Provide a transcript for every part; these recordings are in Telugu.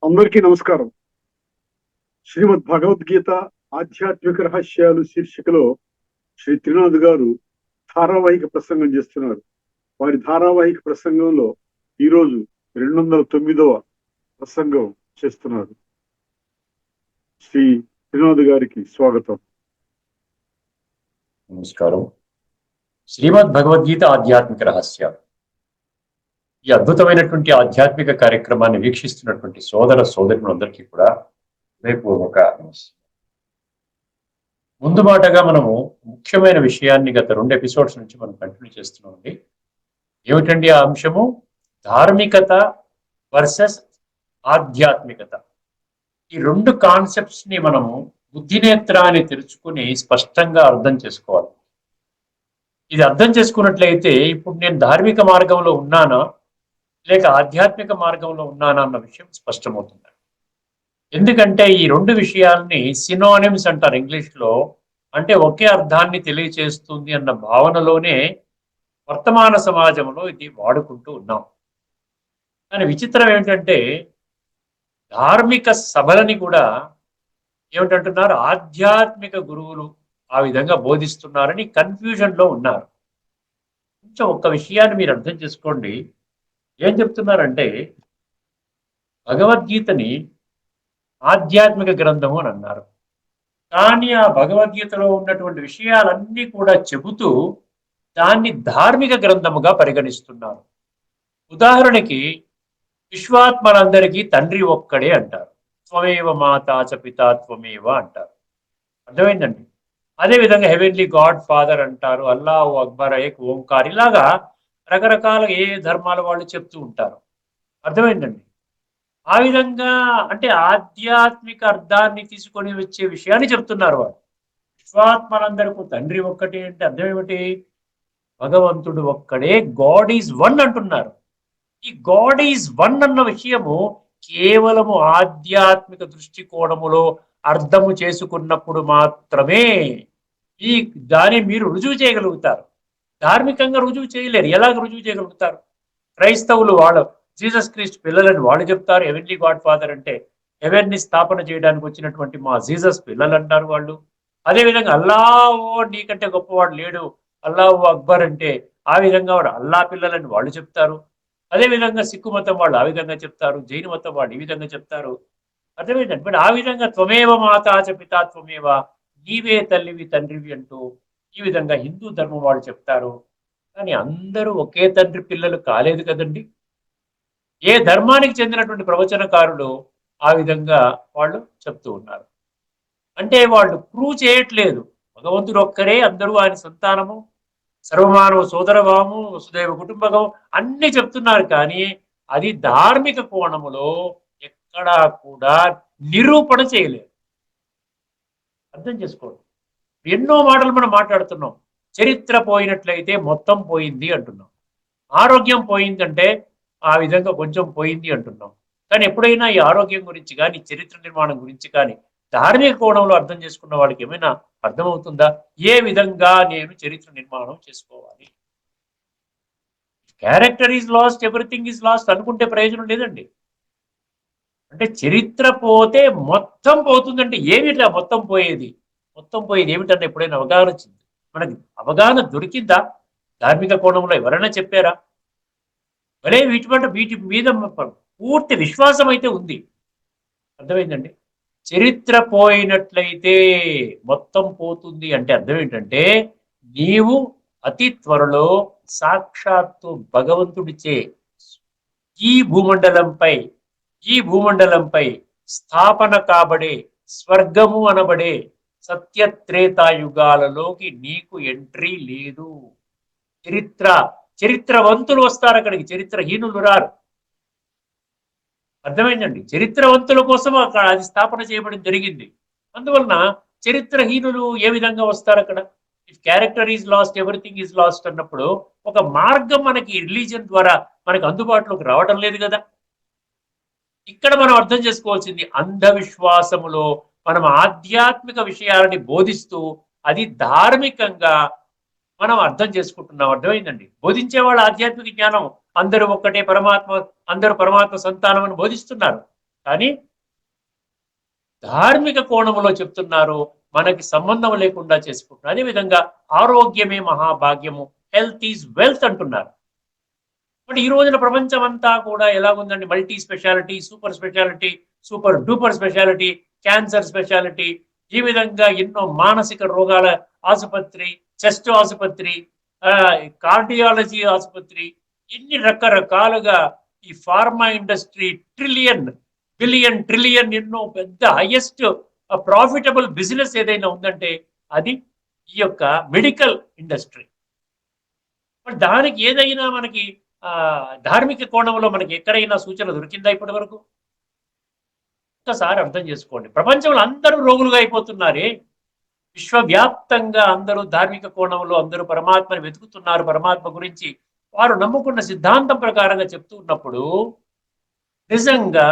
అందరికీ నమస్కారం. శ్రీమద్ భగవద్గీత ఆధ్యాత్మిక రహస్యాలు శీర్షికలో శ్రీ త్రినాథ్ గారు ధారావాహిక ప్రసంగం చేస్తున్నారు. వారి ధారావాహిక ప్రసంగంలో ఈరోజు 209వ ప్రసంగం చేస్తున్నారు. శ్రీ త్రినాథ్ గారికి స్వాగతం. నమస్కారం. శ్రీమద్ భగవద్గీత ఆధ్యాత్మిక రహస్యాలు, ఈ అద్భుతమైనటువంటి ఆధ్యాత్మిక కార్యక్రమాన్ని వీక్షిస్తున్నటువంటి సోదర సోదరులందరికీ కూడా హృదయపూర్వక నమస్కారం. ముందు మాటగా మనము ముఖ్యమైన విషయాన్ని గత 2 ఎపిసోడ్స్ నుంచి మనం కంటిన్యూ చేస్తున్నామండి. ఏమిటండి ఆ అంశము? ధార్మికత వర్సెస్ ఆధ్యాత్మికత. ఈ 2 కాన్సెప్ట్స్ ని మనము బుద్ధినేత్రాన్ని తెరుచుకుని స్పష్టంగా అర్థం చేసుకోవాలి. ఇది అర్థం చేసుకున్నట్లయితే ఇప్పుడు నేను ధార్మిక మార్గంలో ఉన్నానా లేక ఆధ్యాత్మిక మార్గంలో ఉన్నానా అన్న విషయం స్పష్టమవుతుంది. ఎందుకంటే ఈ 2 విషయాల్ని సినోనిమ్స్ అంటారు ఇంగ్లీష్లో. అంటే ఒకే అర్థాన్ని తెలియచేస్తుంది అన్న భావనలోనే వర్తమాన సమాజంలో ఇది వాడుకుంటూ ఉన్నాం. కానీ విచిత్రం ఏమిటంటే ధార్మిక సభలని కూడా ఏమిటంటున్నారు, ఆధ్యాత్మిక గురువులు ఆ విధంగా బోధిస్తున్నారని కన్ఫ్యూజన్లో ఉన్నారు. కొంచెం ఒక్క విషయాన్ని మీరు అర్థం చేసుకోండి. ఏం చెప్తున్నారంటే భగవద్గీతని ఆధ్యాత్మిక గ్రంథము అని అన్నారు. కానీ ఆ భగవద్గీతలో ఉన్నటువంటి విషయాలన్నీ కూడా చెబుతూ దాన్ని ధార్మిక గ్రంథముగా పరిగణిస్తున్నారు. ఉదాహరణకి విశ్వాత్మలందరికీ తండ్రి ఒక్కడే అంటారు. త్వమేవ మాతా చ పితా త్వమేవ అంటారు. అర్థమైందండి? అదేవిధంగా హెవెన్లీ గాడ్ ఫాదర్ అంటారు, అల్లాహు అక్బర్, ఏక్ ఓంకార్, ఇలాగా రకరకాల ఏ ధర్మాల వాళ్ళు చెప్తూ ఉంటారు. అర్థమైందండి? ఆ విధంగా అంటే ఆధ్యాత్మిక అర్థాన్ని తీసుకొని వచ్చే విషయాన్ని చెప్తున్నారు వాళ్ళు. విశ్వాత్మలందరికీ తండ్రి ఒక్కటే అంటే అర్థం ఏమిటి? భగవంతుడు ఒక్కడే, గాడ్ ఈజ్ వన్ అంటున్నారు. ఈ గాడ్ ఈజ్ వన్ అన్న విషయము కేవలము ఆధ్యాత్మిక దృష్టికోణములో అర్థము చేసుకున్నప్పుడు మాత్రమే ఈ దాన్ని మీరు రుజువు చేయగలుగుతారు. ధార్మికంగా రుజువు చేయలేరు. ఎలాగ రుజువు చేయగలుగుతారు? క్రైస్తవులు వాళ్ళు జీసస్ క్రీస్తు పిల్లలని వాళ్ళు చెప్తారు. హెవెన్లీ గాడ్ ఫాదర్ అంటే హెవెన్ని స్థాపన చేయడానికి వచ్చినటువంటి మా జీసస్ పిల్లలు అంటారు వాళ్ళు. అదేవిధంగా అల్లాహో నీకంటే గొప్పవాడు లేడు, అల్లాహు అక్బర్ అంటే ఆ విధంగా వాడు అల్లా పిల్లలని వాళ్ళు చెప్తారు. అదేవిధంగా సిక్కు మతం వాళ్ళు ఆ విధంగా చెప్తారు, జైన మతం వాళ్ళు ఈ విధంగా చెప్తారు. అర్థమైందండి? బట్ ఆ విధంగా త్వమేవ మాతా చ పితా త్వమేవ, నీవే తల్లివి తండ్రివి అంటూ ఈ విధంగా హిందూ ధర్మం వాళ్ళు చెప్తారు. కానీ అందరూ ఒకే తండ్రి పిల్లలు కాలేదు కదండి. ఏ ధర్మానికి చెందినటువంటి ప్రవచనకారులు ఆ విధంగా వాళ్ళు చెప్తూ ఉన్నారు. అంటే వాళ్ళు ప్రూవ్ చేయట్లేదు భగవంతుడు ఒక్కరే, అందరూ ఆయన సంతానము, సర్వమానవ సోదరభావము, వసుదైవ కుటుంబకం అన్ని చెప్తున్నారు. కానీ అది ధార్మిక కోణములో ఎక్కడా కూడా నిరూపణ చేయలేదు. అర్థం చేసుకోండి. ఎన్నో మాటలు మనం మాట్లాడుతున్నాం. చరిత్ర పోయినట్లయితే మొత్తం పోయింది అంటున్నాం. ఆరోగ్యం పోయిందంటే ఆ విధంగా కొంచెం పోయింది అంటున్నాం. కానీ ఎప్పుడైనా ఈ ఆరోగ్యం గురించి కానీ చరిత్ర నిర్మాణం గురించి కానీ ధార్మిక కోణంలో అర్థం చేసుకున్న వాళ్ళకి ఏమైనా అర్థమవుతుందా? ఏ విధంగా నేను చరిత్ర నిర్మాణం చేసుకోవాలి? Character is lost, everything is lost అనుకుంటే ప్రయోజనం లేదండి. అంటే చరిత్ర పోతే మొత్తం పోతుందంటే ఏమిట్లా మొత్తం పోయేది? మొత్తం పోయేది ఏమిటన్నా ఎప్పుడైనా అవగాహన వచ్చింది? మనకి అవగాహన దొరికిందా? ధార్మిక కోణంలో ఎవరైనా చెప్పారా? భలే వీటి మీద పూర్తి విశ్వాసం అయితే ఉంది. అర్థమైందండి? చరిత్ర పోయినట్లయితే మొత్తం పోతుంది అంటే అర్థం ఏంటంటే నీవు అతి త్వరలో సాక్షాత్తు భగవంతుడిచే ఈ భూమండలంపై స్థాపన కాబడే స్వర్గము అనబడే సత్యత్రేతాయుగాలలోకి నీకు ఎంట్రీ లేదు. చరిత్రవంతులు వస్తారు అక్కడికి, చరిత్రహీనులు రారు. అర్థమైందండి? చరిత్రవంతుల కోసం అక్కడ అది స్థాపన చేయబడి జరిగింది. అందువలన చరిత్రహీనులు ఏ విధంగా వస్తారు అక్కడ? If character is lost, everything is lost అన్నప్పుడు ఒక మార్గం మనకి రిలీజియన్ ద్వారా మనకి అందుబాటులోకి రావడం లేదు కదా. ఇక్కడ మనం అర్థం చేసుకోవాల్సింది అంధవిశ్వాసములో మనం ఆధ్యాత్మిక విషయాలని బోధిస్తూ అది ధార్మికంగా మనం అర్థం చేసుకుంటున్నాం. అర్థమైందండి? బోధించే వాళ్ళు ఆధ్యాత్మిక జ్ఞానం అందరూ ఒక్కటే పరమాత్మ, అందరూ పరమాత్మ సంతానం అని బోధిస్తున్నారు. కానీ ధార్మిక కోణంలో చెప్తున్నారు, మనకి సంబంధం లేకుండా చేసుకుంటున్నారు. అదేవిధంగా ఆరోగ్యమే మహాభాగ్యము, హెల్త్ ఈజ్ వెల్త్ అంటున్నారు. బట్ ఈ రోజున ప్రపంచం అంతా కూడా ఎలాగుందండి? Multi speciality, super speciality, super duper speciality, cancer speciality, ఈ విధంగా ఎన్నో మానసిక రోగాల ఆసుపత్రి, చెస్ట్ ఆసుపత్రి, కార్డియాలజీ ఆసుపత్రి, ఇన్ని రకరకాలుగా ఈ pharma industry trillion, billion, trillion, ఎన్నో పెద్ద హైయెస్ట్ ప్రాఫిటబుల్ బిజినెస్ ఏదైనా ఉందంటే అది ఈ యొక్క మెడికల్ ఇండస్ట్రీ. దానికి ఏదైనా మనకి ధార్మిక కోణంలో మనకి ఎక్కడైనా సూచన దొరికిందా ఇప్పటి వరకు? ఒక్కసారి అర్థం చేసుకోండి. ప్రపంచంలో అందరూ రోగులుగా అయిపోతున్నారే. విశ్వవ్యాప్తంగా అందరూ ధార్మిక కోణంలో అందరూ పరమాత్మని వెతుకుతున్నారు. పరమాత్మ గురించి వారు నమ్ముకున్న సిద్ధాంతం ప్రకారంగా చెప్తూ ఉన్నప్పుడు నిజంగా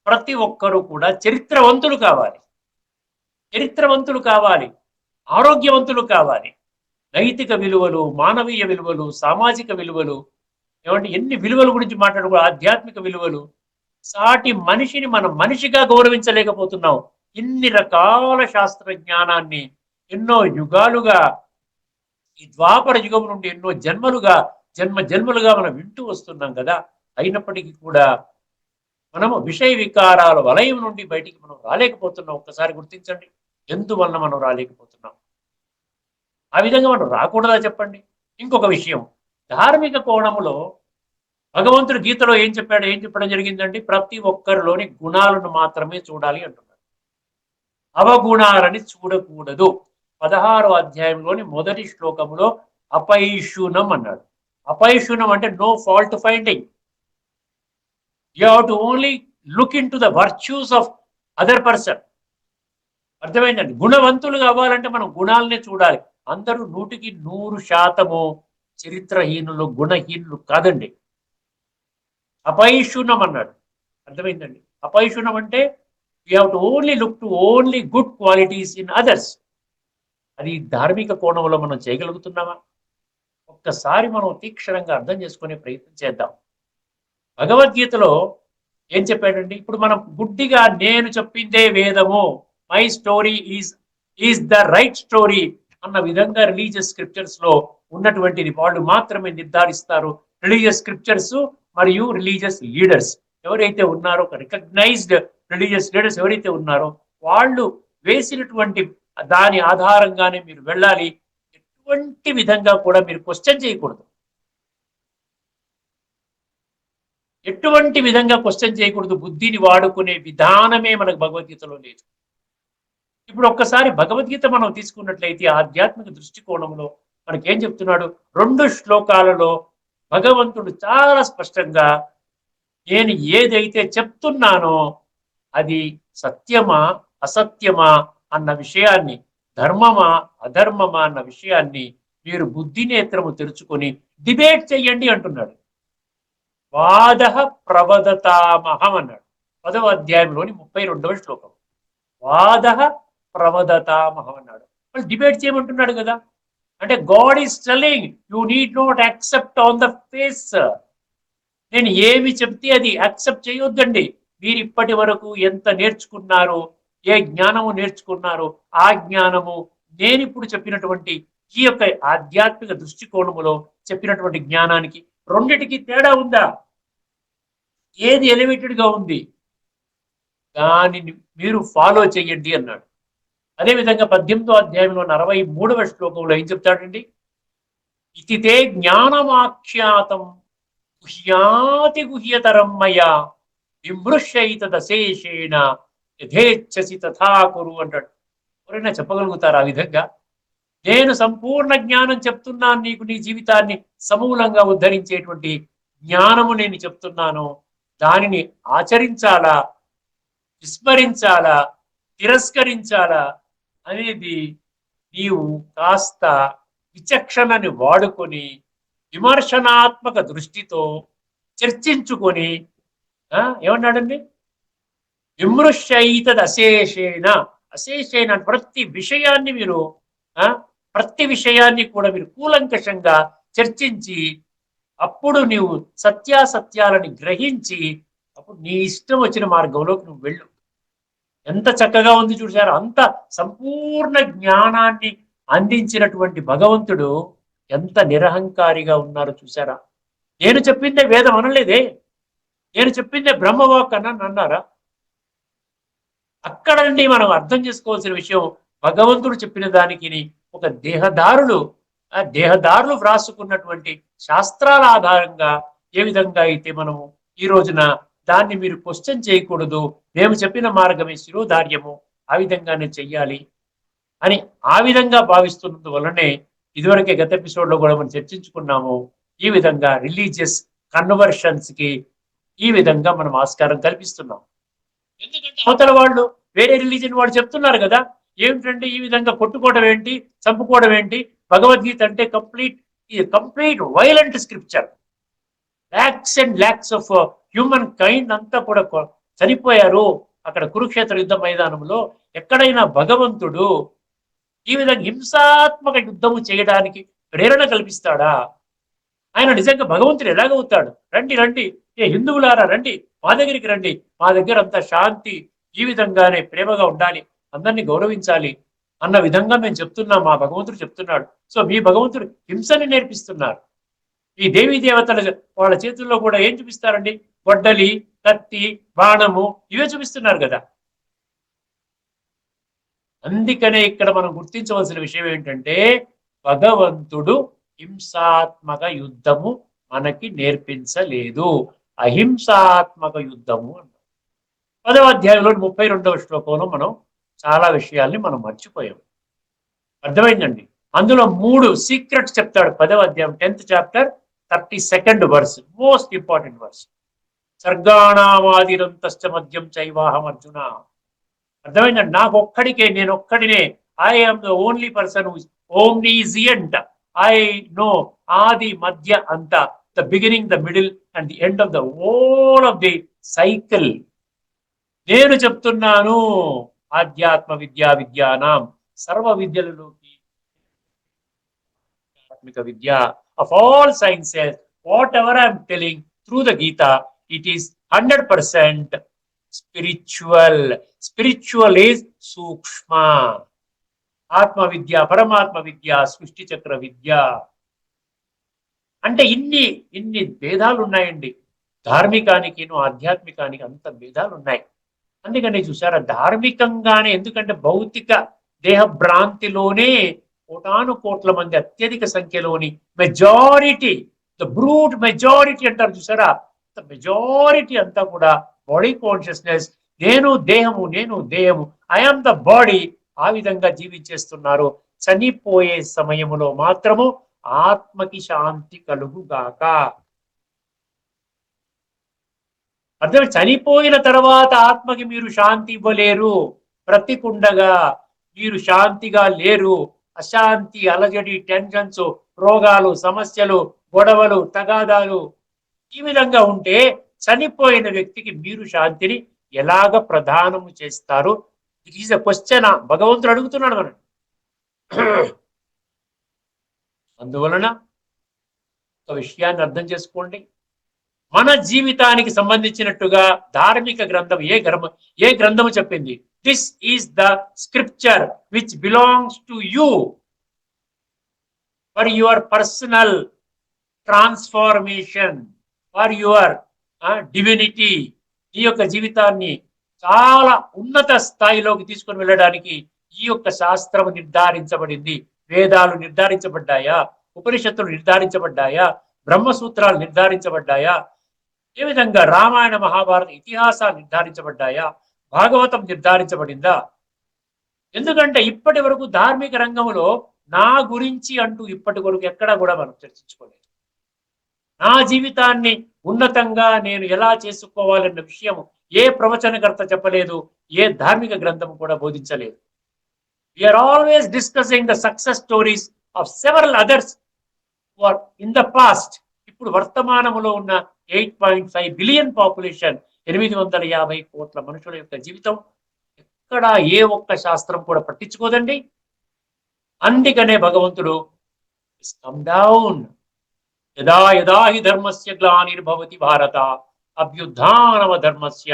ప్రతి ఒక్కరూ కూడా చరిత్రవంతులు కావాలి, చరిత్రవంతులు కావాలి, ఆరోగ్యవంతులు కావాలి. నైతిక విలువలు, మానవీయ విలువలు, సామాజిక విలువలు, ఏమంటే ఎన్ని విలువల గురించి మాట్లాడుకో, ఆధ్యాత్మిక విలువలు. సాటి మనిషిని మనం మనిషిగా గౌరవించలేకపోతున్నాం. ఇన్ని రకాల శాస్త్ర జ్ఞానాన్ని ఎన్నో యుగాలుగా, ఈ ద్వాపర యుగం నుండి ఎన్నో జన్మలుగా, జన్మలుగా మనం వింటూ వస్తున్నాం కదా. అయినప్పటికీ కూడా మనము విషయ వికారాల వలయం నుండి బయటికి మనం రాలేకపోతున్నాం. ఒక్కసారి గుర్తించండి, ఎందువలన మనం రాలేకపోతున్నాం? ఆ విధంగా మనం రాకూడదా చెప్పండి? ఇంకొక విషయం, ధార్మిక కోణములో భగవంతుడు గీతలో ఏం చెప్పడం జరిగిందండి? ప్రతి ఒక్కరిలోని గుణాలను మాత్రమే చూడాలి అంటున్నాడు, అవగుణాలని చూడకూడదు. 16వ అధ్యాయంలోని మొదటి శ్లోకములో అపైశూనం అన్నాడు. అపైశూనం అంటే no fault finding. You have to only look into the virtues of other person. అర్థమైందండి? గుణవంతులు కావాలంటే మనం గుణాలనే చూడాలి. అందరూ 100% చరిత్రహీనులు, గుణహీనులు కాదండి. అపైశూనం అన్నాడు. అర్థమైందండి? అపైశూనం అంటే you have to only look to only good qualities in others. అది ధార్మిక కోణంలో మనం చేయగలుగుతున్నామా? ఒక్కసారి మనం తీక్షణంగా అర్థం చేసుకునే ప్రయత్నం చేద్దాం. భగవద్గీతలో ఏం చెప్పాడండి? ఇప్పుడు మనం గుడ్డిగా నేను చెప్పిందే వేదము, my story is the right story అన్న విధంగా రిలీజియస్ స్క్రిప్చర్స్ లో ఉన్నటువంటిది వాళ్ళు మాత్రమే నిర్ధారిస్తారు. రిలీజియస్ స్క్రిప్చర్స్ మరియు రిలీజియస్ లీడర్స్ ఎవరైతే ఉన్నారో, రికగ్నైజ్డ్ రిలీజియస్ లీడర్స్ ఎవరైతే ఉన్నారో వాళ్ళు వేసినటువంటి దాని ఆధారంగానే మీరు వెళ్ళాలి. ఎటువంటి విధంగా కూడా మీరు క్వశ్చన్ చేయకూడదు. ఎటువంటి విధంగా క్వశ్చన్ చేయకూడదు. బుద్ధిని వాడుకునే విధానమే మనకు భగవద్గీతలో లేదు. ఇప్పుడు ఒక్కసారి భగవద్గీత మనం తీసుకున్నట్లయితే ఆధ్యాత్మిక దృష్టికోణంలో మనకేం చెప్తున్నాడు? 2 శ్లోకాలలో భగవంతుడు చాలా స్పష్టంగా నేను ఏదైతే చెప్తున్నానో అది సత్యమా అసత్యమా అన్న విషయాన్ని, ధర్మమా అధర్మమా అన్న విషయాన్ని మీరు బుద్ధి నేత్రము తెరుచుకొని డిబేట్ చెయ్యండి అంటున్నాడు. వాద ప్రవదతామహం అన్నాడు 10వ అధ్యాయంలోని 32వ శ్లోకం. వాద ప్రవదతామహం అన్నాడు. వాళ్ళు డిబేట్ చేయమంటున్నాడు కదా. అంటే God is telling you need not accept on the face. నేను ఏమి చెప్తే అది యాక్సెప్ట్ చేయొద్దండి. మీరు ఇప్పటి వరకు ఎంత నేర్చుకున్నారో, ఏ జ్ఞానము నేర్చుకున్నారో ఆ జ్ఞానము నేను ఇప్పుడు చెప్పినటువంటి ఈ యొక్క ఆధ్యాత్మిక దృష్టికోణములో చెప్పినటువంటి జ్ఞానానికి రెండిటికి తేడా ఉందా? ఏది ఎలివేటెడ్ గా ఉంది? దానిని మీరు ఫాలో చెయ్యండి అన్నాడు. అదేవిధంగా 18వ అధ్యాయంలో 43వ శ్లోకంలో ఏం చెప్తాడండి? ఇతితే జ్ఞానమాఖ్యాతం గుహ్యాతి గుహ్యతరం మయా విమృశ్యైతదశేషేణ యథేచ్ఛసి తథా కురు అంటాడు. ఎవరైనా చెప్పగలుగుతారు ఆ విధంగా? నేను సంపూర్ణ జ్ఞానం చెప్తున్నాను నీకు, నీ జీవితాన్ని సమూలంగా ఉద్ధరించేటువంటి జ్ఞానము నేను చెప్తున్నాను. దానిని ఆచరించాలా, విస్మరించాలా, తిరస్కరించాలా అనేది నీవు కాస్త విచక్షణని వాడుకొని విమర్శనాత్మక దృష్టితో చర్చించుకొని ఏమన్నాడండి? విమృశ్యైతద్ అశేషేణ. అశేషేణ ప్రతి విషయాన్ని మీరు ప్రతి విషయాన్ని కూడా మీరు కూలంకషంగా చర్చించి అప్పుడు నీవు సత్యాసత్యాలని గ్రహించి అప్పుడు నీ ఇష్టం వచ్చిన మార్గంలోకి నువ్వు వెళ్ళు. ఎంత చక్కగా ఉంది చూసారా, అంత సంపూర్ణ జ్ఞానాన్ని అందించినటువంటి భగవంతుడు ఎంత నిరహంకారిగా ఉన్నారో చూసారా. నేను చెప్పిందే వేదం అనలేదే, నేను చెప్పిందే బ్రహ్మవాక్ అన్నారా. అక్కడ నుండి మనం అర్థం చేసుకోవాల్సిన విషయం, భగవంతుడు చెప్పిన దానికి ఒక దేహదారులు వ్రాసుకున్నటువంటి శాస్త్రాల ఆధారంగా ఏ విధంగా అయితే మనము ఈ రోజున దాన్ని మీరు క్వశ్చన్ చేయకూడదు, మేము చెప్పిన మార్గమే శిరోధార్యము, ఆ విధంగానే చెయ్యాలి అని ఆ విధంగా భావిస్తున్నందువల్లనే ఇదివరకే గత ఎపిసోడ్ లో కూడా మనం చర్చించుకున్నాము, ఈ విధంగా రిలీజియస్ కన్వర్షన్స్ కి ఈ విధంగా మనం ఆస్కారం కల్పిస్తున్నాం. ఎందుకంటే అవతల వాళ్ళు వేరే రిలీజన్ వాళ్ళు చెప్తున్నారు కదా, ఏమిటంటే ఈ విధంగా కొట్టుకోవడం ఏంటి, చంపుకోవడం ఏంటి, భగవద్గీత అంటే complete violent scripture, lakhs and lakhs of human kind అంతా కూడా చనిపోయారు అక్కడ కురుక్షేత్ర యుద్ధ మైదానంలో. ఎక్కడైనా భగవంతుడు ఈ విధంగా హింసాత్మక యుద్ధము చేయడానికి ప్రేరణ కల్పిస్తాడా? ఆయన నిజంగా భగవంతుడు ఎలాగవుతాడు? రండి రండి, ఏ హిందువులారా రండి, మా దగ్గరికి రండి, మా దగ్గర అంతా శాంతి, ఈ విధంగానే ప్రేమగా ఉండాలి, అందరినీ గౌరవించాలి అన్న విధంగా మేము చెప్తున్నాం, మా భగవంతుడు చెప్తున్నాడు. సో మీ భగవంతుడు హింసని నేర్పిస్తున్నారు. ఈ దేవీ దేవతల వాళ్ళ చేతుల్లో కూడా ఏం చూపిస్తారండి? గొడ్డలి, కత్తి, బాణము, ఇవే చూపిస్తున్నారు కదా. అందుకనే ఇక్కడ మనం గుర్తించవలసిన విషయం ఏంటంటే, భగవంతుడు హింసాత్మక యుద్ధము మనకి నేర్పించలేదు, అహింసాత్మక యుద్ధము అన్నారు. 10వ అధ్యాయంలో 32వ శ్లోకంలో మనం చాలా విషయాల్ని మనం మర్చిపోయాం. అర్థమైందండి. అందులో 3 సీక్రెట్స్ చెప్తాడు 10వ అధ్యాయం 10th chapter 32nd verse, most important verse. సర్గాణామాదిరంతశ్చ మద్యం చైవాహం అర్జున. అర్థమైందండి. నేను ఒక్కడినే, I am the only person who is omniscient. I know ఆది మధ్య అంత, the beginning, the middle and the end of the whole of the cycle నేను చెప్తున్నాను. ఆధ్యాత్మ విద్యానాం సర్వ విద్యలలోకి ఆధ్యాత్మిక విద్య of all sciences, whatever I am telling through the Gita, it is 100% spiritual. Spiritual is sukshma. ఆత్మ విద్య, పరమాత్మ విద్య, సృష్టి చక్ర విద్య. అంటే ఇన్ని భేదాలు ఉన్నాయండి. ధార్మికానికి ఆధ్యాత్మికానికి అంత భేదాలు ఉన్నాయి. అందుకని చూసారా, ధార్మికంగానే, ఎందుకంటే భౌతిక దేహ భ్రాంతిలోనే కోటాను కోట్ల మంది, అత్యధిక సంఖ్యలోని మెజారిటీ, ద బ్రూట్ మెజారిటీ అంటారు చూసారా, మెజారిటీ అంతా కూడా బాడీ కాన్షియస్నెస్, నేను దేహము, ఐ ఆమ్ ద బాడీ, ఆ విధంగా జీవించేస్తున్నారు. చనిపోయే సమయములో మాత్రము ఆత్మకి శాంతి కలుగుగాక. అర్థం, చనిపోయిన తర్వాత ఆత్మకి మీరు శాంతి ఇవ్వలేరు. బ్రతికుండగా మీరు శాంతిగా లేరు. అశాంతి, అలజడి, టెన్షన్స్, రోగాలు, సమస్యలు, గొడవలు, తగాదాలు, ఈ విధంగా ఉంటే చనిపోయిన వ్యక్తికి మీరు శాంతిని ఎలాగ ప్రదానము చేస్తారు? It is a question. భగవంతుడు అడుగుతున్నాడు మనం. అందువలన ఒక విషయాన్ని అర్థం చేసుకోండి, మన జీవితానికి సంబంధించినట్టుగా ధార్మిక గ్రంథం ఏ గ్రంథము చెప్పింది? This is the scripture which belongs to you for your personal transformation, for your divinity. ఈ యొక్క జీవితాన్ని చాలా ఉన్నత స్థాయిలోకి తీసుకొని వెళ్ళడానికి ఈ యొక్క శాస్త్రము నిర్ధారించబడింది. వేదాలు నిర్ధారించబడ్డాయా? ఉపనిషత్తులు నిర్ధారించబడ్డాయా? బ్రహ్మసూత్రాలు నిర్ధారించబడ్డాయా? ఏ విధంగా రామాయణ మహాభారత ఇతిహాసాలు నిర్ధారించబడ్డాయా? భాగవతం నిర్ధారించబడిందా? ఎందుకంటే ఇప్పటి వరకు ధార్మిక రంగంలో నా గురించి అంటూ ఇప్పటి వరకు ఎక్కడా కూడా మనం చర్చించుకోలేదు. నా జీవితాన్ని ఉన్నతంగా నేను ఎలా చేసుకోవాలన్న విషయం ఏ ప్రవచనకర్త చెప్పలేదు, ఏ ధార్మిక గ్రంథం కూడా బోధించలేదు. We're always discussing the success stories of several others in the past. ఇప్పుడు వర్తమానంలో ఉన్న 8.5 బిలియన్ పాపులేషన్, 850 కోట్ల మనుషుల యొక్క జీవితం ఎక్కడ ఏ ఒక్క శాస్త్రం కూడా పట్టించుకోదండి. అందుకనే భగవంతుడు కమ్ డౌన్, యదా యదా హి ధర్మస్య గ్లానిర్భవతి భారత అభ్యుత్థానమ ధర్మస్య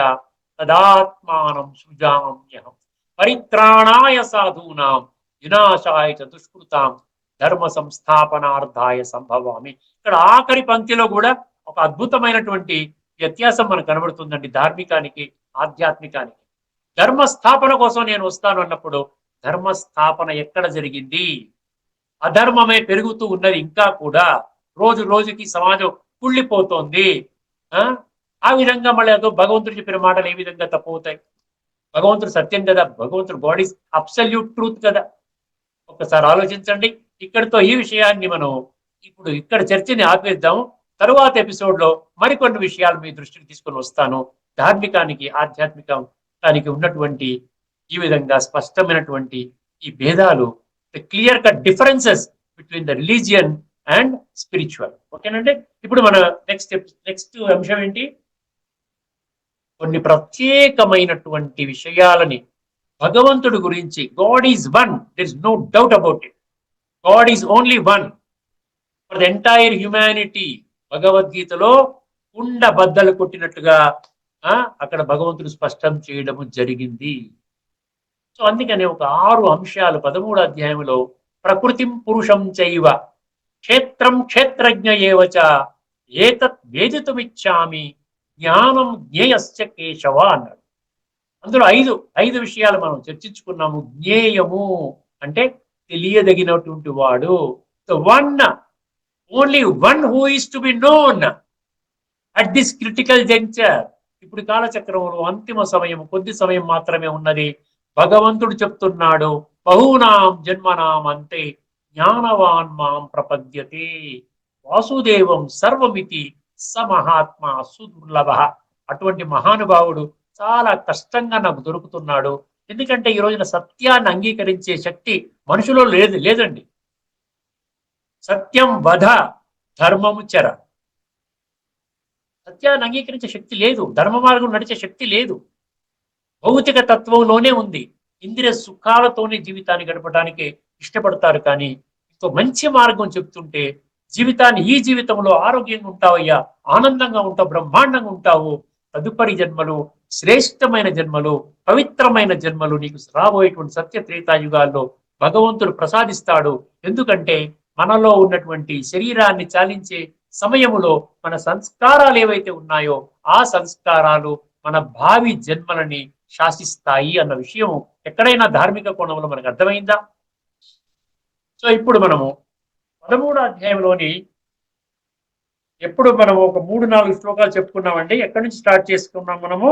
తదాత్మానం సృజామ్యహం పరిత్రాణాయ సాధూనాం వినాశాయ చ దుష్కృతాం ధర్మ సంస్థాపనార్థాయ సంభవామి. ఇక్కడ ఆఖరి పంక్తిలో కూడా ఒక అద్భుతమైనటువంటి వ్యత్యాసం మనకు కనబడుతుందండి. ధార్మికానికి ఆధ్యాత్మికానికి. ధర్మ స్థాపన కోసం నేను వస్తాను అన్నప్పుడు ధర్మ స్థాపన ఎక్కడ జరిగింది? అధర్మమే పెరుగుతూ ఉన్నది. ఇంకా కూడా రోజు రోజుకి సమాజం కుళ్ళిపోతోంది. ఆ విధంగా మళ్ళీ అదో భగవంతుడు చెప్పిన మాటలు ఏ విధంగా తప్పవుతాయి? భగవంతుడు సత్యం కదా, భగవంతుడు గాడ్ ఈజ్ అబ్సల్యూట్ ట్రూత్ కదా. ఒక్కసారి ఆలోచించండి. ఇక్కడితో ఈ విషయాన్ని మనం ఇప్పుడు ఇక్కడ చర్చని ఆపేద్దాం. తరువాత ఎపిసోడ్ లో మరికొన్ని విషయాలు మీ దృష్టికి తీసుకొని వస్తాను. ధార్మికానికి ఆధ్యాత్మికానికి ఉన్నటువంటి ఈ విధంగా స్పష్టమైనటువంటి ఈ భేదాలు, clear cut differences between the religion and spiritual. ఓకేనండి. ఇప్పుడు మన నెక్స్ట్ అంశం ఏంటి? కొన్ని ప్రత్యేకమైనటువంటి విషయాలని భగవంతుడి గురించి. God is one, there is no doubt about it. God is only one for the entire humanity. భగవద్గీతలో కుండ బద్దలు కొట్టినట్టుగా అక్కడ భగవంతుడు స్పష్టం చేయడము జరిగింది. సో అందుకనే ఒక 6 అంశాలు 13వ అధ్యాయంలో ప్రకృతిం పురుషం చైవ క్షేత్రం క్షేత్రజ్ఞ ఏవచ ఏతత్ వేదితుమిచ్చామి జ్ఞానం జ్ఞేయస్య కేశవ అన్నాడు. అందులో ఐదు విషయాలు మనం చర్చించుకున్నాము. జ్ఞేయము అంటే తెలియదగినటువంటి వాడు. The one, only one who is to be known at this critical juncture. ఇప్పుడు కాలచక్రంలో అంతిమ సమయం, కొద్ది సమయం మాత్రమే ఉన్నది. భగవంతుడు చెప్తున్నాడు, బహూనాం జన్మనాం అంతే జ్ఞానవాన్ మాం ప్రపద్యతే వాసుదేవం సర్వమితి స మహాత్మా సుదుర్లభ. అటువంటి మహానుభావుడు చాలా కష్టంగా నాకు దొరుకుతున్నాడు. ఎందుకంటే ఈ రోజున సత్యాన్ని అంగీకరించే శక్తి మనుషులో లేదండి. సత్యం వధ ధర్మము చెర. సత్యాన్ని అంగీకరించే శక్తి లేదు. ధర్మ మార్గం నడిచే శక్తి లేదు. భౌతిక తత్వంలోనే ఉంది. ఇంద్రియ సుఖాలతోనే జీవితాన్ని గడపడానికి ఇష్టపడతారు. కానీ ఇంకో మంచి మార్గం చెప్తుంటే జీవితాన్ని, ఈ జీవితంలో ఆరోగ్యంగా ఉంటావయ్యా, ఆనందంగా ఉంటావు, బ్రహ్మాండంగా ఉంటావు, తదుపరి జన్మలు శ్రేష్టమైన జన్మలు, పవిత్రమైన జన్మలు నీకు రాబోయేటువంటి సత్య త్రేతాయుగాల్లో భగవంతుడు ప్రసాదిస్తాడు. ఎందుకంటే మనలో ఉన్నటువంటి శరీరాన్ని చాలించే సమయములో మన సంస్కారాలు ఏవైతే ఉన్నాయో ఆ సంస్కారాలు మన భావి జన్మలని శాసిస్తాయి అన్న విషయం ఎక్కడైనా ధార్మిక కోణంలో మనకు అర్థమైందా? సో ఇప్పుడు మనము 13వ అధ్యాయంలోని ఎప్పుడు మనం ఒక 3-4 శ్లోకాలు చెప్పుకున్నామండి. ఎక్కడి నుంచి స్టార్ట్ చేసుకున్నాం? మనము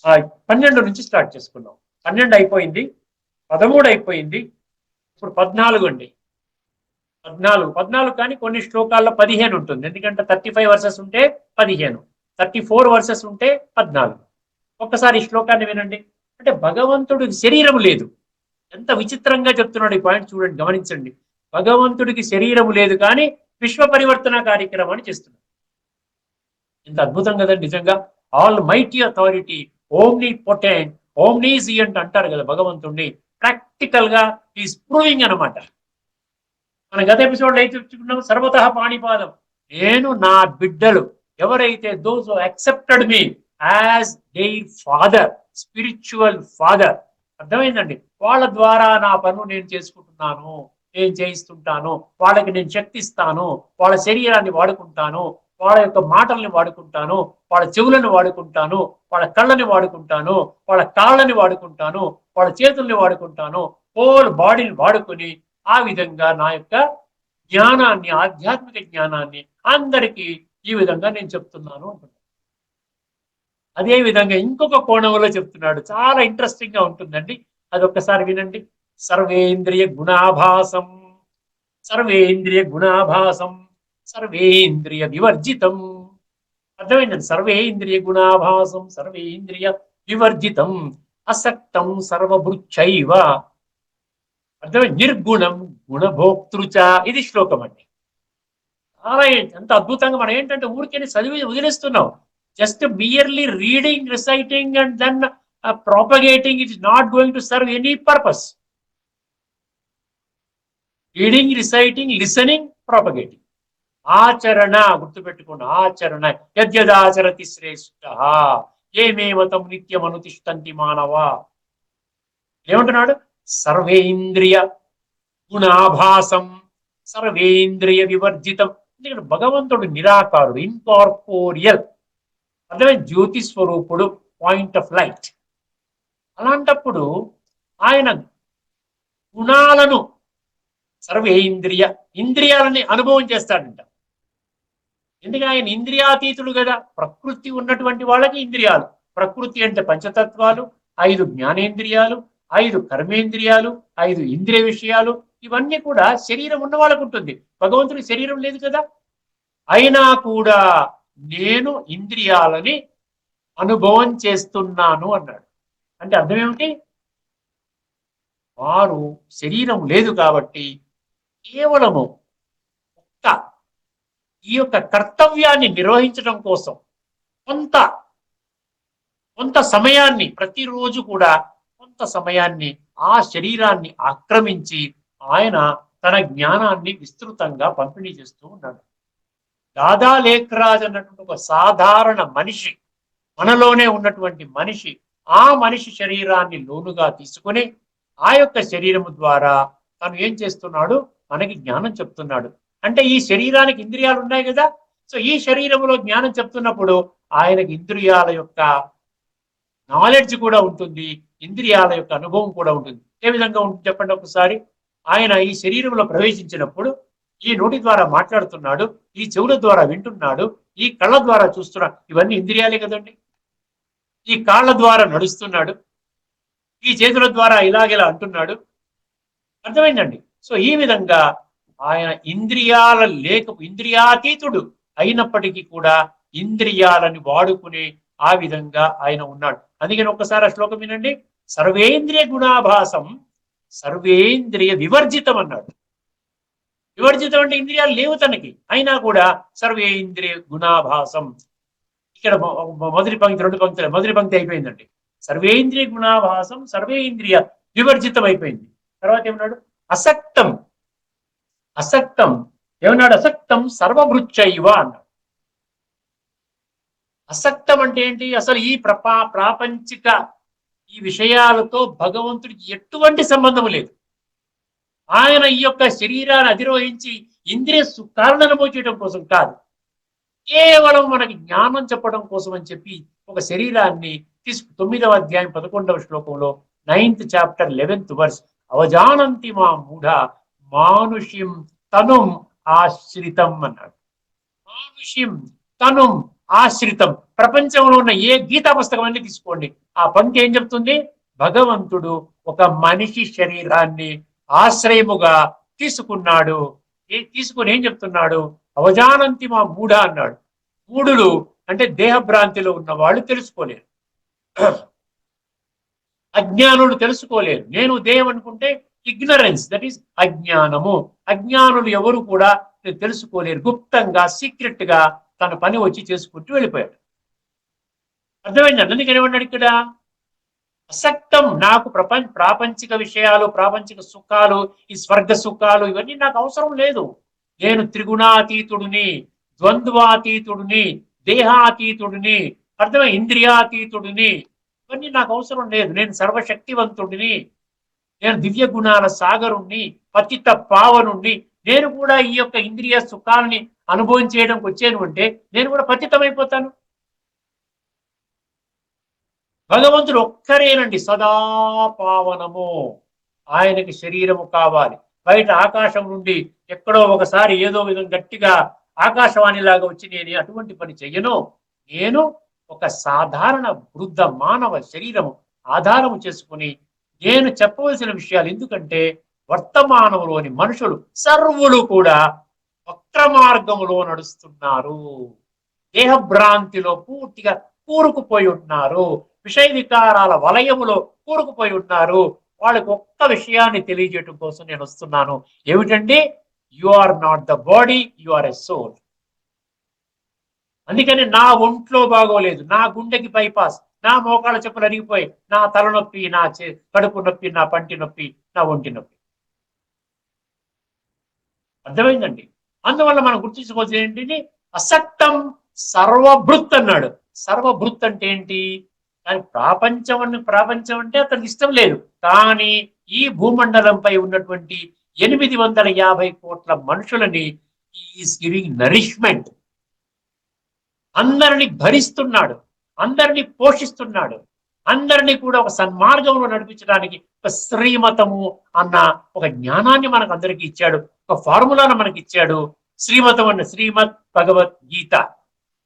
12 నుంచి స్టార్ట్ చేసుకున్నాం. 12 అయిపోయింది, 13 అయిపోయింది, ఇప్పుడు 14 అండి. 14 కానీ కొన్ని శ్లోకాల్లో 15 ఉంటుంది. ఎందుకంటే 35 వర్సెస్ ఉంటే 15, 34 వర్సెస్ ఉంటే 14. ఒక్కసారి ఈ శ్లోకాన్ని వినండి. అంటే భగవంతుడికి శరీరం లేదు. ఎంత విచిత్రంగా చెప్తున్నాడు ఈ పాయింట్ చూడండి, గమనించండి. భగవంతుడికి శరీరం లేదు కానీ విశ్వ పరివర్తన కార్యక్రమాన్ని చేస్తున్నాడు. ఎంత అద్భుతం కదండి నిజంగా. Almighty authority, omnipotent, omniscient అంటారు కదా భగవంతుడిని. ప్రాక్టికల్ గా ఈజ్ ప్రూవింగ్ అనమాట. మన గత ఎపిసోడ్ అయితే చెప్పుకున్నాం, సర్వతః పాణిపాదం. నేను నా బిడ్డలు ఎవరైతే those accepted me as there father, spiritual father, అర్థమైందండి, వాళ్ళ ద్వారా నా పనులు నేను చేసుకుంటున్నాను, నేను చేయిస్తుంటాను, వాళ్ళకి నేను శక్తి ఇస్తాను, వాళ్ళ శరీరాన్ని వాడుకుంటాను, వాళ్ళ యొక్క మాటల్ని వాడుకుంటాను, వాళ్ళ చెవులను వాడుకుంటాను, వాళ్ళ కళ్ళని వాడుకుంటాను, వాళ్ళ కాళ్ళని వాడుకుంటాను, వాళ్ళ చేతుల్ని వాడుకుంటాను, హోల్ బాడీని వాడుకొని ఆ విధంగా నా యొక్క జ్ఞానాన్ని, ఆధ్యాత్మిక జ్ఞానాన్ని అందరికీ ఈ విధంగా నేను చెప్తున్నాను అంటున్నాను. అదే విధంగా ఇంకొక కోణంలో చెప్తున్నాడు. చాలా ఇంట్రెస్టింగ్ గా ఉంటుందండి. అది ఒక్కసారి వినండి. సర్వేంద్రియ గుణాభాసం, సర్వేంద్రియ గుణాభాసం, సర్వేంద్రియ వివర్జితం. అర్థమైందండి. సర్వేంద్రియ గుణాభాసం, సర్వేంద్రియ వివర్జితం, అసక్తం సర్వభృచ్చైవ. అర్థమైంది. నిర్గుణం గుణభోక్తృచ. ఇది శ్లోకం అండి. చాలా ఎంత అద్భుతంగా. మనం ఏంటంటే ఊరికే చదివి వదిలేస్తున్నాం. Just merely reading, reciting and then propagating, it is not going to serve any purpose. Reading, reciting, listening, propagating. ఆచరణ గుర్తుపెట్టుకోండి, ఆచరణ. యద్యదాచరతి శ్రేష్ఠ ఏమేవతం నిత్యం అనుతిష్టంతి మానవ. ఏమంటున్నాడు? సర్వేంద్రియ గుణాభాసం సర్వేంద్రియ వివర్జితం. ఎందుకంటే భగవంతుడు నిరాకారుడు, ఇన్కార్పోరియల్, అదే జ్యోతి స్వరూపుడు, పాయింట్ ఆఫ్ లైట్. అలాంటప్పుడు ఆయన గుణాలను సర్వేంద్రియ ఇంద్రియాలని అనుభవం చేస్తాడంట. ఎందుకంటే ఆయన ఇంద్రియాతీతుడు కదా. ప్రకృతి ఉన్నటువంటి వాళ్ళకి ఇంద్రియాలు, ప్రకృతి అంటే పంచతత్వాలు, 5 జ్ఞానేంద్రియాలు, 5 కర్మేంద్రియాలు, 5 ఇంద్రియ విషయాలు, ఇవన్నీ కూడా శరీరం ఉన్న వాళ్ళకు ఉంటుంది. భగవంతుడికి శరీరం లేదు కదా. అయినా కూడా నేను ఇంద్రియాలని అనుభవం చేస్తున్నాను అన్నాడు. అంటే అర్థం ఏమిటి? వారు శరీరం లేదు కాబట్టి కేవలము ఒక్క ఈ యొక్క కర్తవ్యాన్ని నిర్వహించడం కోసం కొంత కొంత సమయాన్ని, ప్రతిరోజు కూడా కొంత సమయాన్ని ఆ శరీరాన్ని ఆక్రమించి ఆయన తన జ్ఞానాన్ని విస్తృతంగా పంపిణీ చేస్తూ ఉన్నాడు. దాదా లేఖరాజ్ అన్నటువంటి ఒక సాధారణ మనిషి, మనలోనే ఉన్నటువంటి మనిషి, ఆ మనిషి శరీరాన్ని లోనుగా తీసుకుని ఆ యొక్క శరీరము ద్వారా తను ఏం చేస్తున్నాడు? మనకి జ్ఞానం చెప్తున్నాడు. అంటే ఈ శరీరానికి ఇంద్రియాలు ఉన్నాయి కదా. సో ఈ శరీరంలో జ్ఞానం చెప్తున్నప్పుడు ఆయనకి ఇంద్రియాల యొక్క నాలెడ్జ్ కూడా ఉంటుంది, ఇంద్రియాల యొక్క అనుభవం కూడా ఉంటుంది. ఏ విధంగా ఉంటుంది చెప్పండి ఒకసారి. ఆయన ఈ శరీరంలో ప్రవేశించినప్పుడు ఈ నోటి ద్వారా మాట్లాడుతున్నాడు, ఈ చెవుల ద్వారా వింటున్నాడు, ఈ కళ్ళ ద్వారా చూస్తున్నాడు. ఇవన్నీ ఇంద్రియాలే కదండి. ఈ కాళ్ళ ద్వారా నడుస్తున్నాడు, ఈ చేతుల ద్వారా ఇలాగెలా అంటున్నాడు. అర్థమైందండి. సో ఈ విధంగా ఆయన ఇంద్రియాతీతుడు అయినప్పటికీ కూడా ఇంద్రియాలని వాడుకునే ఆ విధంగా ఆయన ఉన్నాడు. అందుకని ఒక్కసారి ఆ శ్లోకం వినండి. సర్వేంద్రియ గుణాభాసం సర్వేంద్రియ వివర్జితం అన్నాడు. వివర్జితం అంటే ఇంద్రియాలు లేవు తనకి, అయినా కూడా సర్వేంద్రియ గుణాభాసం. ఇక్కడ మొదటి పంక్తి, 2 పంక్తులు, మొదటి పంక్తి అయిపోయిందండి. సర్వేంద్రియ గుణాభాసం సర్వేంద్రియ వివర్జితం అయిపోయింది. తర్వాత ఏమన్నాడు? అసక్తం. అసక్తం ఏమన్నాడు? అసక్తం సర్వభృచ్చైవ అన్నాడు. అసక్తం అంటే ఏంటి? అసలు ఈ ప్రాపంచిక ఈ విషయాలతో భగవంతుడికి ఎటువంటి సంబంధం లేదు. ఆయన ఈ యొక్క శరీరాన్ని అధిరోహించి ఇంద్రియ సుఖాలను అనుభవం చేయడం కోసం కాదు, కేవలం మనకి జ్ఞానం చెప్పడం కోసం అని చెప్పి ఒక శరీరాన్ని 9వ అధ్యాయం 11వ శ్లోకంలో 9th చాప్టర్ 11th వర్స్, అవజానంతి మా మూఢ మానుష్యం తనుం ఆశ్రితం అన్నాడు. మానుష్యం తనుం ఆశ్రితం. ప్రపంచంలో ఉన్న ఏ గీతా పుస్తకం అన్ని తీసుకోండి, ఆ పంక్తి ఏం చెప్తుంది? భగవంతుడు ఒక మనిషి శరీరాన్ని ఆశ్రయముగా తీసుకున్నాడు. తీసుకుని ఏం చెప్తున్నాడు? అవజానంతి మా మూఢ అన్నాడు. మూఢులు అంటే దేహభ్రాంతిలో ఉన్న వాళ్ళు తెలుసుకోలేరు, అజ్ఞానులు తెలుసుకోలేరు. నేను దేహం అనుకుంటే ఇగ్నరెన్స్, దట్ ఈస్ అజ్ఞానము. అజ్ఞానులు ఎవరు కూడా తెలుసుకోలేరు. గుప్తంగా సీక్రెట్ గా తన పని వచ్చి చేసుకుంటూ వెళ్ళిపోయాడు. అర్థమైందండి. అందుకని ఏమన్నాడు ఇక్కడ? అసక్తం. నాకు ప్రాపంచిక విషయాలు, ప్రాపంచిక సుఖాలు, ఈ స్వర్గ సుఖాలు ఇవన్నీ నాకు అవసరం లేదు. నేను త్రిగుణాతీతుడిని, ద్వంద్వాతీతుడిని, దేహాతీతుడిని, అర్థమై ఇంద్రియాతీతుడిని. ఇవన్నీ నాకు అవసరం లేదు. నేను సర్వశక్తివంతుడిని, నేను దివ్య గుణాల సాగరుణ్ణి, పతిత పావనుణ్ణి. నేను కూడా ఈ యొక్క ఇంద్రియ సుఖాలని అనుభవం చేయడానికి వచ్చాను అంటే నేను కూడా పతితమైపోతాను. భగవంతుడు ఒక్కరేనండి సదా పావనము. ఆయనకి శరీరము కావాలి. బయట ఆకాశం నుండి ఎక్కడో ఒకసారి ఏదో విధంగా గట్టిగా ఆకాశవాణిలాగా వచ్చి నేను అటువంటి పని చెయ్యను. నేను ఒక సాధారణ వృద్ధ మానవ శరీరము ఆధారము చేసుకుని నేను చెప్పవలసిన విషయాలు, ఎందుకంటే వర్తమానంలోని మనుషులు సర్వులు కూడా వక్ర మార్గములో నడుస్తున్నారు, దేహభ్రాంతిలో పూర్తిగా కూరుకుపోయి ఉన్నారు, విషయ వికారాల వలయములో కూరుకుపోయి ఉన్నారు. వాళ్ళకి ఒక్క విషయాన్ని తెలియజేయటం కోసం నేను వస్తున్నాను. ఏమిటండి? You are not the body, you are a soul. అందుకని నా ఒంట్లో బాగోలేదు, నా గుండెకి బైపాస్, నా మోకాళ్ళ చెప్పులు అరిగిపోయి, నా తలనొప్పి, నా కడుపు నొప్పి, నా పంటి నొప్పి, నా ఒంటి నొప్పి. అర్థమైందండి. అందువల్ల మనం గుర్తించుకోవాల్సింది ఏంటి? అసక్తం సర్వభృత్ అన్నాడు. సర్వభృత్ అంటే ఏంటి? కానీ ప్రపంచం అంటే అతనికి ఇష్టం లేదు. కానీ ఈ భూమండలంపై ఉన్నటువంటి 850 కోట్ల మనుషులని ఈస్ గివింగ్ నరిష్మెంట్. అందరిని భరిస్తున్నాడు, అందరిని పోషిస్తున్నాడు, అందరినీ కూడా ఒక సన్మార్గంలో నడిపించడానికి ఒక శ్రీమతము అన్న ఒక జ్ఞానాన్ని మనకు అందరికి ఇచ్చాడు, ఒక ఫార్ములాను మనకి ఇచ్చాడు. శ్రీమతం అన్న శ్రీమద్ భగవద్గీత.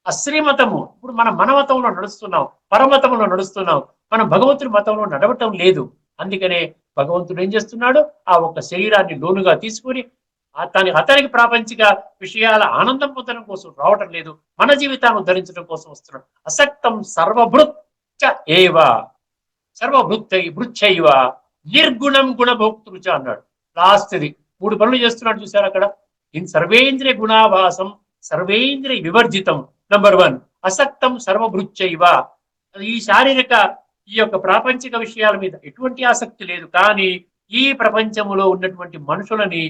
ఆ శ్రీమతము ఇప్పుడు మనం మన మతంలో నడుస్తున్నాం, పరమతంలో నడుస్తున్నాం, మనం భగవంతుడి మతంలో నడవటం లేదు. అందుకనే భగవంతుడు ఏం చేస్తున్నాడు? ఆ ఒక్క శరీరాన్ని లోనుగా తీసుకుని అతనికి ప్రాపంచిక విషయాల ఆనందం పొందడం కోసం రావటం లేదు, మన జీవితాన్ని ఉద్ధరించడం కోసం వస్తున్నాడు. అసక్తం సర్వభృచ్చ ఏవ భృచ్చైవ నిర్గుణం గుణభోక్తృచ అన్నాడు. లాస్ట్ది 3 పనులు చేస్తున్నాడు చూసారు అక్కడ. సర్వేంద్రియ గుణాభాసం సర్వేంద్రియ వివర్జితం. నంబర్ 1 అసక్తం సర్వభృచ్చైవ. ఈ శారీరక ఈ యొక్క ప్రాపంచిక విషయాల మీద ఎటువంటి ఆసక్తి లేదు, కానీ ఈ ప్రపంచంలో ఉన్నటువంటి మనుషులని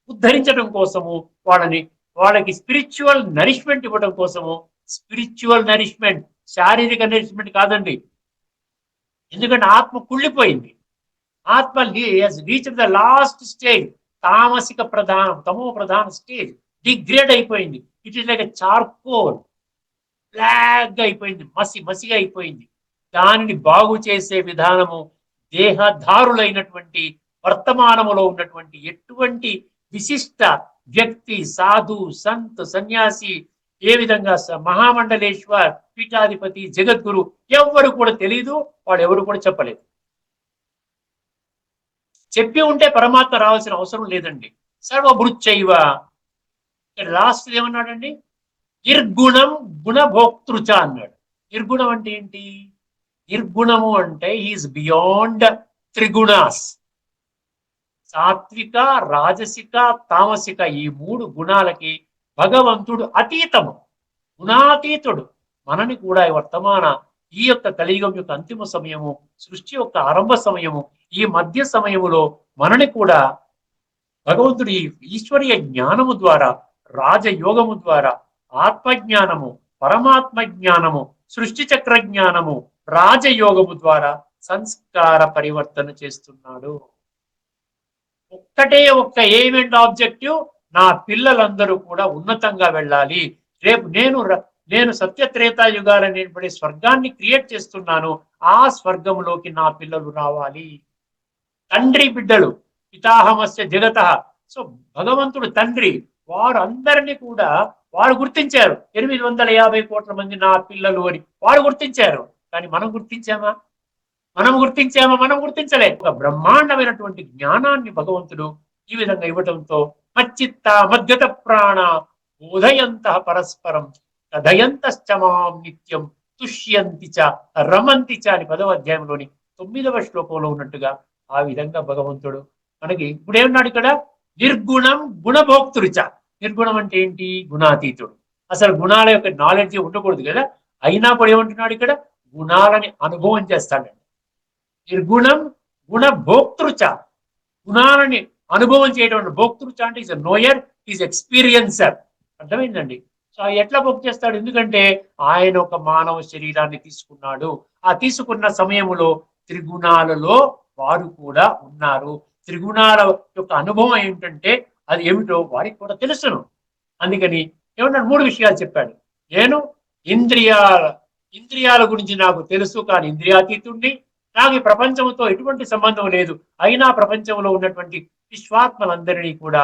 ఉద్ధరించడం కోసము, వాళ్ళకి స్పిరిచువల్ నరిష్మెంట్ ఇవ్వడం కోసము. స్పిరిచువల్ నరిష్మెంట్, శారీరక నరిష్మెంట్ కాదండి. ఎందుకంటే ఆత్మ కుళ్ళిపోయింది. ఆత్మ రీచ్ ద లాస్ట్ స్టేజ్, తామసిక ప్రధానం, తమో ప్రధాన స్టేజ్, డిగ్రేడ్ అయిపోయింది. It is like charcoal, black గా అయిపోయింది, మసిగా అయిపోయింది. దానిని బాగు చేసే విధానము దేహధారులైనటువంటి వర్తమానములో ఉన్నటువంటి ఎటువంటి విశిష్ట వ్యక్తి, సాధు, సంత్, సన్యాసి, ఏ విధంగా మహామండలేశ్వర్, పీఠాధిపతి, జగద్గురు ఎవరు కూడా తెలియదు, వాళ్ళు ఎవరు కూడా చెప్పలేదు. చెప్పి ఉంటే పరమాత్మ రావాల్సిన అవసరం లేదండి. సర్వభృచ్చైవ. లాస్ట్ ఏమన్నాడండి? నిర్గుణం గుణభోక్తృచ అన్నాడు. నిర్గుణం అంటే ఏంటి? నిర్గుణము అంటే హీఈస్ బియాండ్ త్రిగుణాస్. సాత్విక, రాజసిక, తామసిక ఈ 3 గుణాలకి భగవంతుడు అతీతము, గుణాతీతుడు. మనని కూడా వర్తమాన ఈ యొక్క కలియుగం యొక్క అంతిమ సమయము, సృష్టి యొక్క ఆరంభ సమయము, ఈ మధ్య సమయములో మనని కూడా భగవంతుడి ఈశ్వరీయ జ్ఞానము ద్వారా, రాజయోగము ద్వారా, ఆత్మజ్ఞానము, పరమాత్మ జ్ఞానము, సృష్టి చక్ర జ్ఞానము, రాజయోగము ద్వారా సంస్కార పరివర్తన చేస్తున్నాడు. ఒక్క ఎయిమ్ అండ్ ఆబ్జెక్టివ్, నా పిల్లలందరూ కూడా ఉన్నతంగా వెళ్ళాలి. రేపు నేను సత్యత్రేతాయుగాలనేటువంటి స్వర్గాన్ని క్రియేట్ చేస్తున్నాను, ఆ స్వర్గంలోకి నా పిల్లలు రావాలి. తండ్రి బిడ్డలు, పితాహమస్య జగత. సో భగవంతుడు తండ్రి, వారు అందరినీ కూడా వారు గుర్తించారు. 850 కోట్ల మంది నా పిల్లలు అని వారు గుర్తించారు. కానీ మనం గుర్తించామా? మనం గుర్తించలే. ఒక బ్రహ్మాండమైనటువంటి జ్ఞానాన్ని భగవంతుడు ఈ విధంగా ఇవ్వటంతో మచ్చిత్త మద్గత ప్రాణ బోధయంత పరస్పరం కథయంతశ్చమాం నిత్యం తుష్యంతి చ రమంతి చ అని 10వ అధ్యాయంలోని 9వ శ్లోకంలో ఉన్నట్టుగా ఆ విధంగా భగవంతుడు మనకి ఇప్పుడు ఏమన్నాడు ఇక్కడ? నిర్గుణం గుణభోక్తృచ. నిర్గుణం అంటే ఏంటి? గుణాతీతుడు. అసలు గుణాల యొక్క నాలెడ్జ్ ఉండకూడదు కదా, అయినా కూడా ఏమంటున్నాడు ఇక్కడ? గుణాలని అనుభవం చేస్తాడండి. నిర్గుణం గుణభోక్తృచ. గుణాలని అనుభవం చేయడం. భోక్తృచ అంటే ఈజ్ నోయర్, ఈజ్ ఎక్స్పీరియన్సర్. అర్థమైందండి? సో ఎట్లా భోగ్ చేస్తాడు? ఎందుకంటే ఆయన ఒక మానవ శరీరాన్ని తీసుకున్నాడు. ఆ తీసుకున్న సమయంలో త్రిగుణాలలో వారు కూడా ఉన్నారు. త్రిగుణాల యొక్క అనుభవం ఏమిటంటే అది ఏమిటో వారికి కూడా తెలుసును. అందుకని ఏమన్నాడు? 3 విషయాలు చెప్పాడు. నేను ఇంద్రియాల గురించి నాకు తెలుసు, కానీ ఇంద్రియాతీతుడిని. నాకు ఈ ప్రపంచంతో ఎటువంటి సంబంధం లేదు, అయినా ప్రపంచంలో ఉన్నటువంటి విశ్వాత్మలందరినీ కూడా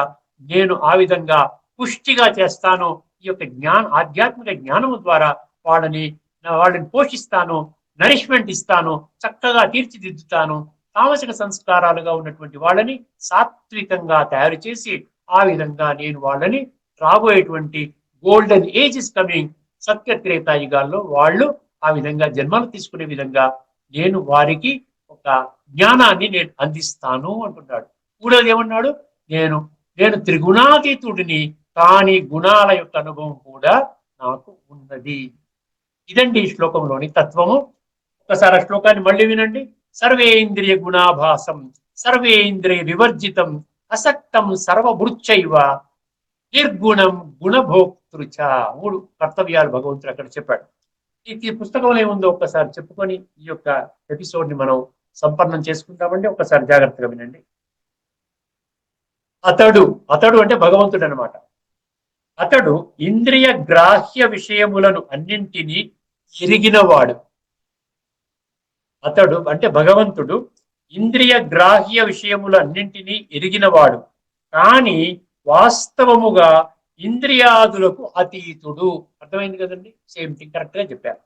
నేను ఆ విధంగా పుష్టిగా చేస్తాను. ఈ యొక్క ఆధ్యాత్మిక జ్ఞానము ద్వారా వాళ్ళని పోషిస్తాను, నరిష్మెంట్ ఇస్తాను, చక్కగా తీర్చిదిద్దుతాను. తామసిక సంస్కారాలుగా ఉన్నటువంటి వాళ్ళని సాత్వికంగా తయారు చేసి ఆ విధంగా నేను వాళ్ళని రాబోయేటువంటి గోల్డెన్ ఏజ్ ఇస్ కమింగ్, సత్యత్రేతాయుగాల్లో వాళ్ళు ఆ విధంగా జన్మలు తీసుకునే విధంగా నేను వారికి ఒక జ్ఞానాన్ని నేను అందిస్తాను అంటున్నాడు. 3వది ఏమన్నాడు? నేను త్రిగుణాతీతుడిని, కానీ గుణాల యొక్క అనుభవం కూడా నాకు ఉన్నది. ఇదండి ఈ శ్లోకంలోని తత్వము. ఒకసారి ఆ శ్లోకాన్ని మళ్ళీ వినండి. సర్వేంద్రియ గుణాభాసం సర్వేంద్రియ వివర్జితం అసక్తం సర్వభృచ్చైవ నిర్గుణం గుణభోక్తృచ. 3 కర్తవ్యాలు భగవంతుడు అక్కడ చెప్పాడు. ఈ పుస్తకంలో ఏముందో ఒక్కసారి చెప్పుకొని ఈ యొక్క ఎపిసోడ్ ని మనం సంపన్నం చేసుకుంటామండి. ఒక్కసారి జాగ్రత్తగా వినండి. అతడు అతడు అంటే భగవంతుడు అనమాట. అతడు ఇంద్రియ గ్రాహ్య విషయములను అన్నింటినీ ఎరిగినవాడు. అతడు అంటే భగవంతుడు ఇంద్రియ గ్రాహ్య విషయములన్నింటినీ ఎరిగినవాడు, కానీ వాస్తవముగా ఇంద్రియాదులకు అతీతుడు. అర్థమైంది కదండి? సేమ్ థింగ్ కరెక్ట్ గా చెప్పారు.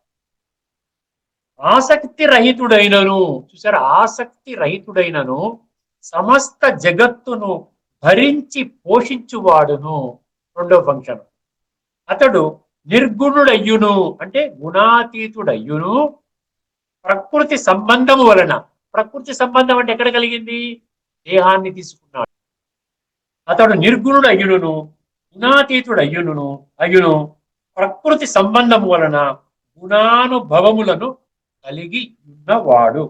ఆసక్తి రహితుడైనను, చూసారా, ఆసక్తి రహితుడైనను సమస్త జగత్తును భరించి పోషించువాడును. రెండో ఫంక్షన్. అతడు నిర్గుణుడయ్యును అంటే గుణాతీతుడయ్యును ప్రకృతి సంబంధము వలన. ప్రకృతి సంబంధం అంటే ఎక్కడ కలిగింది? దేహాన్ని తీసుకున్నాడు. అతడు నిర్గుణుడు అయ్యును గుణాతీతుడు అయ్యును ప్రకృతి సంబంధము వలన గుణానుభవములను కలిగి ఉండువాడు.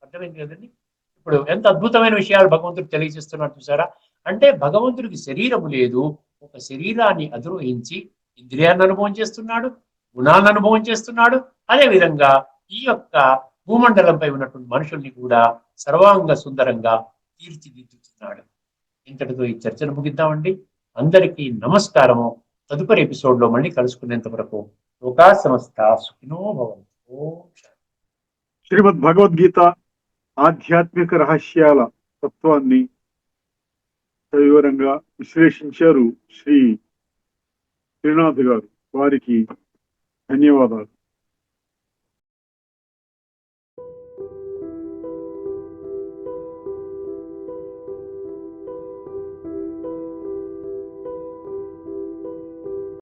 అర్థమైంది కదండి? ఇప్పుడు ఎంత అద్భుతమైన విషయాలు భగవంతుడు తెలియజేస్తున్నాడు చూసారా. అంటే భగవంతుడికి శరీరము లేదు, ఒక శరీరాన్ని అధిరోహించి ఇంద్రియాన్ని అనుభవం చేస్తున్నాడు, గుణాలను అనుభవం చేస్తున్నాడు. అదే విధంగా ఈ యొక్క భూమండలంపై ఉన్నటువంటి మనుషుల్ని కూడా సర్వాంగ సుందరంగా తీర్చిదిద్దుతున్నాడు. ఇంతటితో ఈ చర్చను ముగిద్దామండి. అందరికీ నమస్కారము. తదుపరి ఎపిసోడ్ లో మళ్ళీ కలుసుకునేంత వరకు లోకా సమస్త సుఖినో భవంతు. ఓం శాంతి. శ్రీమద్ భగవద్గీత ఆధ్యాత్మిక రహస్యాల తత్వాన్ని సవివరంగా విశ్లేషించారు శ్రీ శ్రీనాథ్ గారు. వారికి ధన్యవాదాలు.